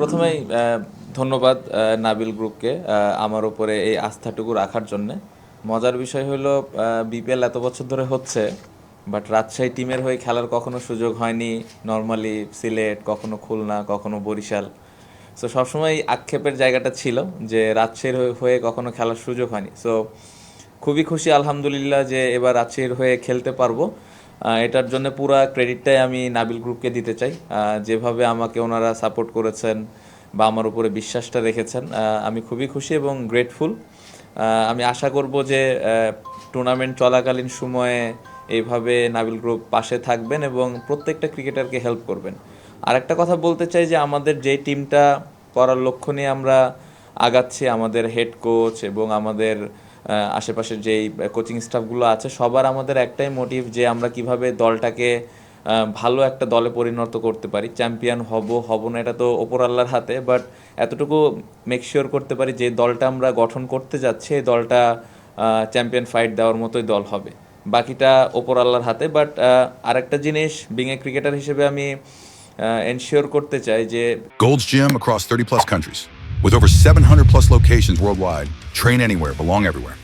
প্রথমেই ধন্যবাদ নাবিল গ্রুপকে আমার উপরে এই আস্থাটুকু রাখার জন্যে। মজার বিষয় হলো বিপিএল এত বছর ধরে হচ্ছে, বাট রাজশাহী টিমের হয়ে খেলার কখনো সুযোগ হয়নি। নর্মালি সিলেট, কখনো খুলনা, কখনো বরিশাল। সো সবসময় আক্ষেপের জায়গাটা ছিল যে রাজশাহীর হয়ে কখনো খেলার সুযোগ হয়নি। সো খুবই খুশি আলহামদুলিল্লাহ যে এবার রাজশাহীর হয়ে খেলতে পারবো। এটার জন্য পুরা ক্রেডিটটাই আমি নাবিল গ্রুপকে দিতে চাই। যেভাবে আমাকে ওনারা সাপোর্ট করেছেন বা আমার উপরে বিশ্বাসটা রেখেছেন, আমি খুবই খুশি এবং গ্রেটফুল। আমি আশা করব যে টুর্নামেন্ট চলাকালীন সময়ে এইভাবে নাবিল গ্রুপ পাশে থাকবেন এবং প্রত্যেকটা ক্রিকেটারকে হেল্প করবেন। আরেকটা কথা বলতে চাই যে আমাদের যে টিমটা করার লক্ষ্য নিয়ে আমরা আগাচ্ছি, আমাদের হেড কোচ এবং আমাদের আশেপাশের যেই কোচিং স্টাফগুলো আছে, সবার আমাদের একটাই মোটিভ যে আমরা কিভাবে দলটাকে ভালো একটা দলে পরিণত করতে পারি। চ্যাম্পিয়ন হব না এটা তো ওপর আল্লাহর হাতে, বাট এতটুকু মেক শিওর করতে পারি যে দলটা আমরা গঠন করতে যাচ্ছি এই দলটা চ্যাম্পিয়ন ফাইট দেওয়ার মতোই দল হবে। বাকিটা ওপর আল্লাহর হাতে। বাট আরেকটা জিনিস, বিং এ ক্রিকেটার হিসেবে আমি এনশিওর করতে চাই যে Gold's Gym across 30 plus countries. With over 700 plus locations worldwide, train anywhere, belong everywhere.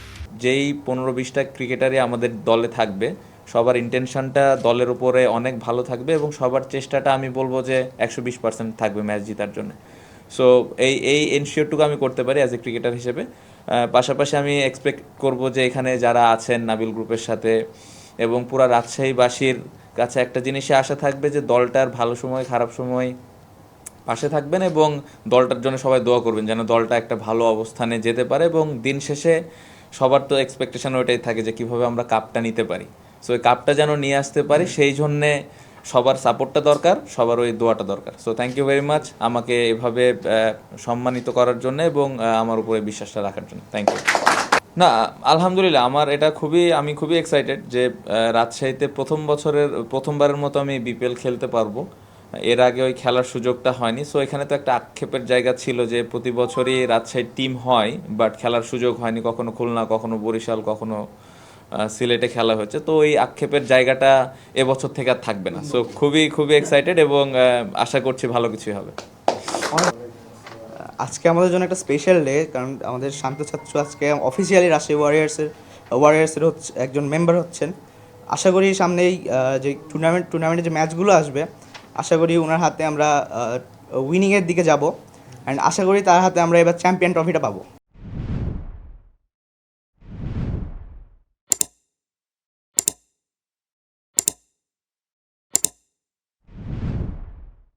যেই 15-20টা ক্রিকেটারই আমাদের দলে থাকবে, সবার ইন্টেনশনটা দলের উপরে অনেক ভালো থাকবে এবং সবার চেষ্টাটা আমি বলবো যে 120% থাকবে ম্যাচ জেতার জন্য। সো এই এনশিওরটুকু আমি করতে পারি অ্যাজ এ ক্রিকেটার হিসেবে। পাশাপাশি আমি এক্সপেক্ট করব যে এখানে যারা আছেন নাবিল গ্রুপের সাথে এবং পুরা রাজশাহীবাসীর কাছে একটা জিনিসে আশা থাকবে যে দলটার ভালো সময় খারাপ সময় পাশে থাকবেন এবং দলটার জন্য সবাই দোয়া করবেন যেন দলটা একটা ভালো অবস্থানে যেতে পারে এবং দিন শেষে সবার তো এক্সপেকটেশন ওইটাই থাকে যে কীভাবে আমরা কাপটা নিতে পারি। সো ওই কাপটা যেন নিয়ে আসতে পারি, সেই জন্যে সবার সাপোর্টটা দরকার, সবার ওই দোয়াটা দরকার। So thank you very much আমাকে এভাবে সম্মানিত করার জন্য এবং আমার উপরে বিশ্বাসটা রাখার জন্য। Thank you. না, আলহামদুলিল্লাহ আমার এটা আমি খুবই এক্সাইটেড যে রাজশাহীতে প্রথমবারের মতো আমি বিপিএল খেলতে পারবো। এর আগে ওই খেলার সুযোগটা হয়নি। সো এখানে তো একটা আক্ষেপের জায়গা ছিল যে প্রতি বছরই রাজশাহীর টিম হয়, বাট খেলার সুযোগ হয়নি। কখনো খুলনা, কখনো বরিশাল, কখনো সিলেটে খেলা হয়েছে। তো এই আক্ষেপের জায়গাটা এবছর থেকে আর থাকবে না। সো খুবই খুবই এক্সাইটেড এবং আশা করছি ভালো কিছুই হবে। আজকে আমাদের জন্য একটা স্পেশাল ডে, কারণ আমাদের শান্ত ছাত্র আজকে অফিসিয়ালি রাজশাহী ওয়ারিয়ার্সের একজন মেম্বার হচ্ছেন। আশা করি সামনেই যে টুর্নামেন্টের যে ম্যাচগুলো আসবে, আশা করি ওনার হাতে আমরা উইনিংয়ের দিকে যাব, অ্যান্ড আশা করি তার হাতে আমরা এবার চ্যাম্পিয়ন ট্রফিটা পাবো।